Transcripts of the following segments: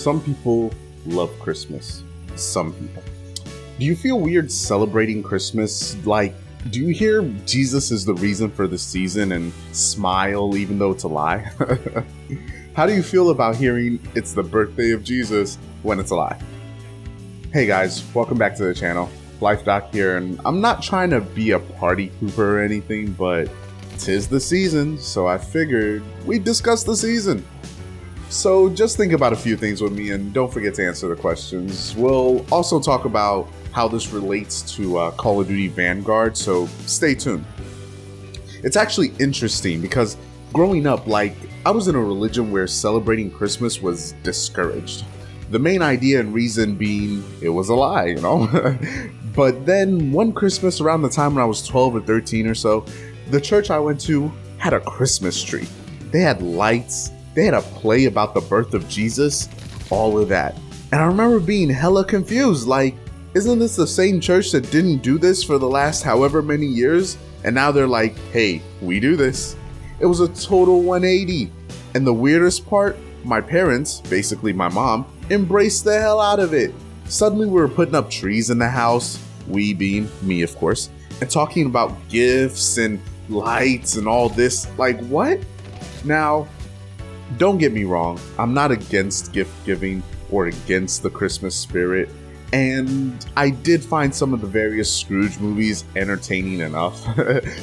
Some people love Christmas. Some people. Do you feel weird celebrating Christmas? Like, do you hear Jesus is the reason for the season and smile even though it's a lie? How do you feel about hearing it's the birthday of Jesus when it's a lie? Hey guys, welcome back to the channel. Thelifedoc here, and I'm not trying to be a party pooper or anything, but 'tis the season, so I figured we'd discuss the season. So just think about a few things with me and don't forget to answer the questions. We'll also talk about how this relates to Call of Duty Vanguard, so stay tuned. It's actually interesting because growing up, I was in a religion where celebrating Christmas was discouraged. The main idea and reason being it was a lie, you know? But then one Christmas around the time when I was 12 or 13 or so, the church I went to had a Christmas tree. They had lights. They had a play about the birth of Jesus, all of that. And I remember being hella confused, isn't this the same church that didn't do this for the last however many years? And now they're like, hey, we do this. It was a total 180. And the weirdest part, my parents, basically my mom, embraced the hell out of it. Suddenly we were putting up trees in the house, we being me of course, and talking about gifts and lights and all this. Like, what? Now, don't get me wrong, I'm not against gift giving or against the Christmas spirit, and I did find some of the various Scrooge movies entertaining enough,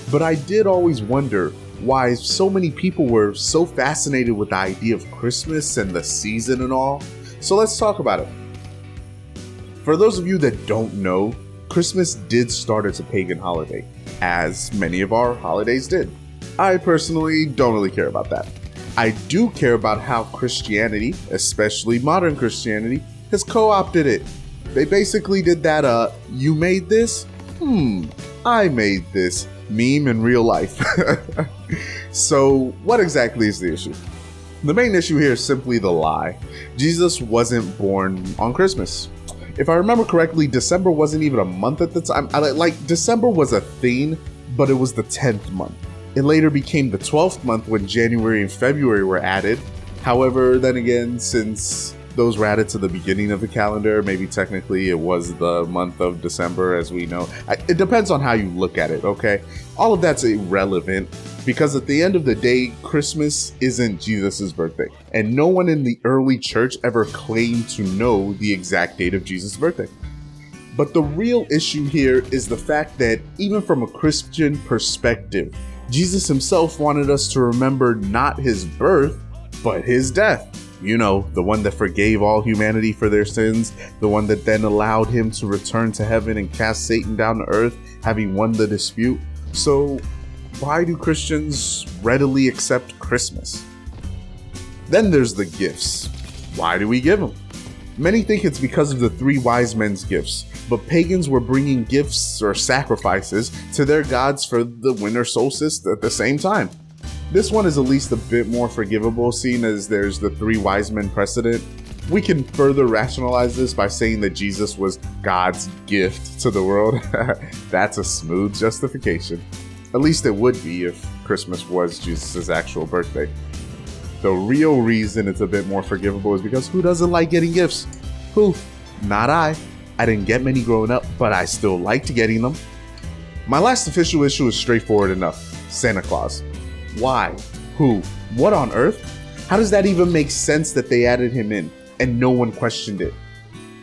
but I did always wonder why so many people were so fascinated with the idea of Christmas and the season and all. So let's talk about it. For those of you that don't know, Christmas did start as a pagan holiday, as many of our holidays did. I personally don't really care about that. I do care about how Christianity, especially modern Christianity, has co-opted it. They basically did that, you made this? I made this meme in real life. So what exactly is the issue? The main issue here is simply the lie. Jesus wasn't born on Christmas. If I remember correctly, December wasn't even a month at the time. December was a thing, but it was the 10th month. It later became the 12th month when January and February were added. However, then again, since those were added to the beginning of the calendar, maybe technically it was the month of December, as we know. It depends on how you look at it, okay? All of that's irrelevant because at the end of the day, Christmas isn't Jesus's birthday. And no one in the early church ever claimed to know the exact date of Jesus' birthday. But the real issue here is the fact that even from a Christian perspective, Jesus himself wanted us to remember not his birth, but his death. You know, the one that forgave all humanity for their sins, the one that then allowed him to return to heaven and cast Satan down to earth, having won the dispute. So why do Christians readily accept Christmas? Then there's the gifts. Why do we give them? Many think it's because of the three wise men's gifts, but pagans were bringing gifts or sacrifices to their gods for the winter solstice at the same time. This one is at least a bit more forgivable, seeing as there's the three wise men precedent. We can further rationalize this by saying that Jesus was God's gift to the world. That's a smooth justification. At least it would be if Christmas was Jesus' actual birthday. The real reason it's a bit more forgivable is because who doesn't like getting gifts? Who? Not I. I didn't get many growing up, but I still liked getting them. My last official issue is straightforward enough. Santa Claus. Why? Who? What on earth? How does that even make sense that they added him in and no one questioned it?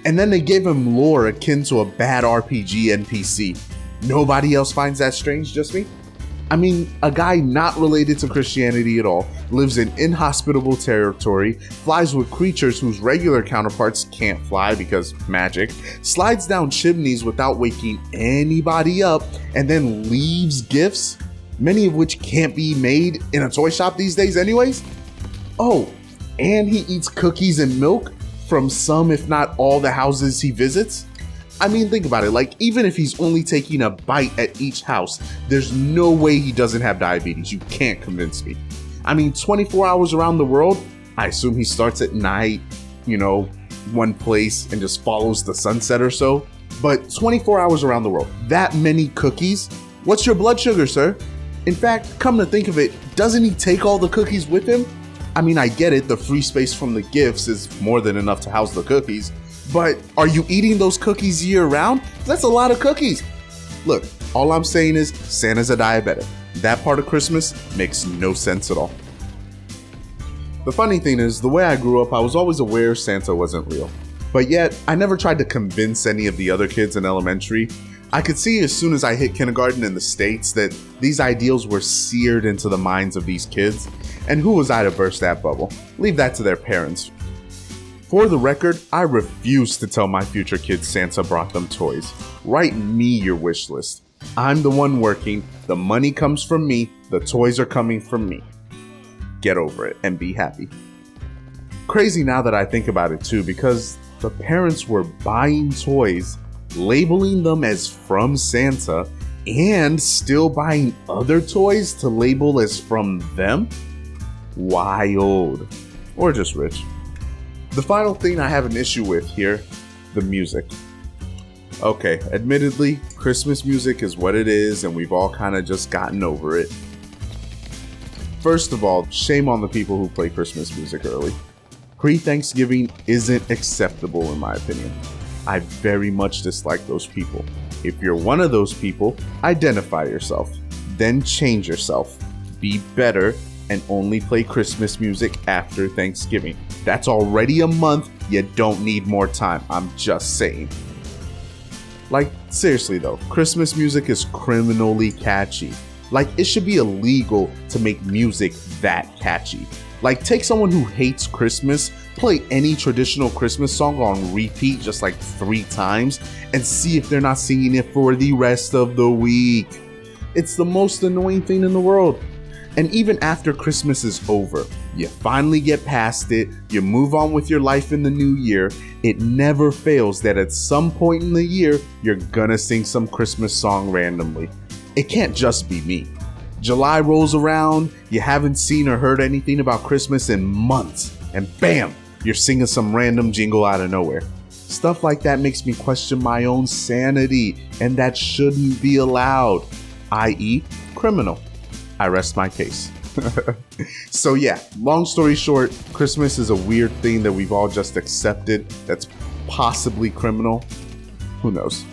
And then they gave him lore akin to a bad RPG NPC. Nobody else finds that strange, just me? I mean, a guy not related to Christianity at all, lives in inhospitable territory, flies with creatures whose regular counterparts can't fly because magic, slides down chimneys without waking anybody up, and then leaves gifts, many of which can't be made in a toy shop these days anyways? Oh, and he eats cookies and milk from some, if not all, the houses he visits? I mean, think about it, even if he's only taking a bite at each house, there's no way he doesn't have diabetes. You can't convince me. I mean, 24 hours around the world, I assume he starts at night, one place and just follows the sunset or so. But 24 hours around the world, that many cookies? What's your blood sugar, sir? In fact, come to think of it, doesn't he take all the cookies with him? I mean, I get it, the free space from the gifts is more than enough to house the cookies, but are you eating those cookies year round? That's a lot of cookies. Look, all I'm saying is Santa's a diabetic. That part of Christmas makes no sense at all. The funny thing is, the way I grew up, I was always aware Santa wasn't real. But yet, I never tried to convince any of the other kids in elementary. I could see as soon as I hit kindergarten in the States that these ideals were seared into the minds of these kids. And who was I to burst that bubble? Leave that to their parents. For the record, I refuse to tell my future kids Santa brought them toys. Write me your wish list. I'm the one working, the money comes from me, the toys are coming from me. Get over it and be happy. Crazy now that I think about it too, because the parents were buying toys, labeling them as from Santa, and still buying other toys to label as from them? Wild. Or just rich. The final thing I have an issue with here, the music. Okay, admittedly, Christmas music is what it is, and we've all kind of just gotten over it. First of all, shame on the people who play Christmas music early. Pre-Thanksgiving isn't acceptable in my opinion. I very much dislike those people. If you're one of those people, identify yourself. Then change yourself. Be better and only play Christmas music after Thanksgiving. That's already a month. You don't need more time. I'm just saying. Like, seriously though, Christmas music is criminally catchy. Like, it should be illegal to make music that catchy. Like, take someone who hates Christmas, play any traditional Christmas song on repeat just like 3 times, and see if they're not singing it for the rest of the week. It's the most annoying thing in the world. And even after Christmas is over, you finally get past it, you move on with your life in the new year, it never fails that at some point in the year, you're gonna sing some Christmas song randomly. It can't just be me. July rolls around, you haven't seen or heard anything about Christmas in months, and bam, you're singing some random jingle out of nowhere. Stuff like that makes me question my own sanity, and that shouldn't be allowed, i.e., criminal. I rest my case. So yeah, long story short, Christmas is a weird thing that we've all just accepted that's possibly criminal. Who knows?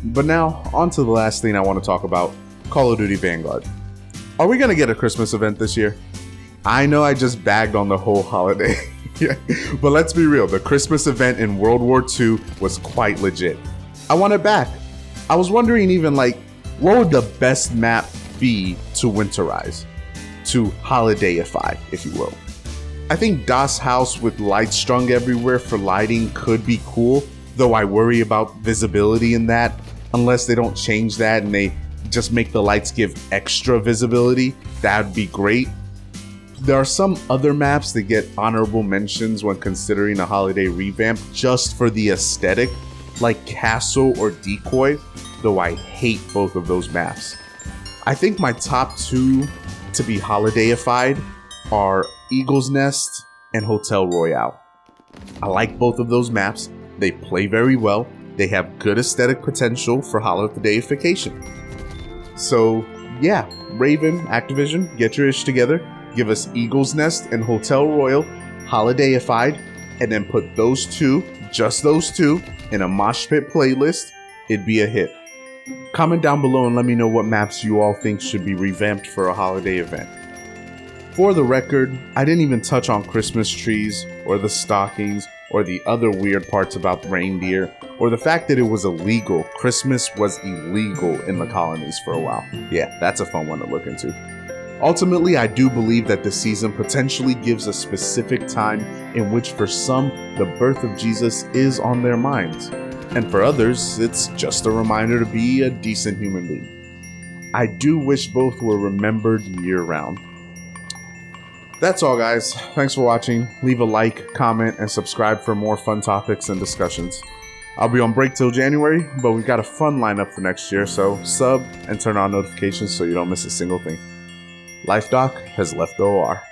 But now, on to the last thing I want to talk about, Call of Duty Vanguard. Are we going to get a Christmas event this year? I know I just bagged on the whole holiday. Yeah. But let's be real, the Christmas event in World War II was quite legit. I want it back. I was wondering even like, what would the best map be to winterize, to holidayify, if you will. I think Das House with lights strung everywhere for lighting could be cool, though I worry about visibility in that, unless they don't change that and they just make the lights give extra visibility. That'd be great. There are some other maps that get honorable mentions when considering a holiday revamp just for the aesthetic, like Castle or Decoy, though I hate both of those maps. I think my top 2 to be holidayified are Eagle's Nest and Hotel Royale. I like both of those maps. They play very well. They have good aesthetic potential for holidayification. So yeah, Raven, Activision, get your ish together. Give us Eagle's Nest and Hotel Royale holidayified, and then put those 2, just those 2, in a mosh pit playlist. It'd be a hit. Comment down below and let me know what maps you all think should be revamped for a holiday event. For the record, I didn't even touch on Christmas trees, or the stockings, or the other weird parts about reindeer, or the fact that it was illegal. Christmas was illegal in the colonies for a while. Yeah, that's a fun one to look into. Ultimately, I do believe that the season potentially gives a specific time in which for some, the birth of Jesus is on their minds. And for others, it's just a reminder to be a decent human being. I do wish both were remembered year-round. That's all, guys. Thanks for watching. Leave a like, comment, and subscribe for more fun topics and discussions. I'll be on break till January, but we've got a fun lineup for next year, so sub and turn on notifications so you don't miss a single thing. Thelifedoc has left the OR.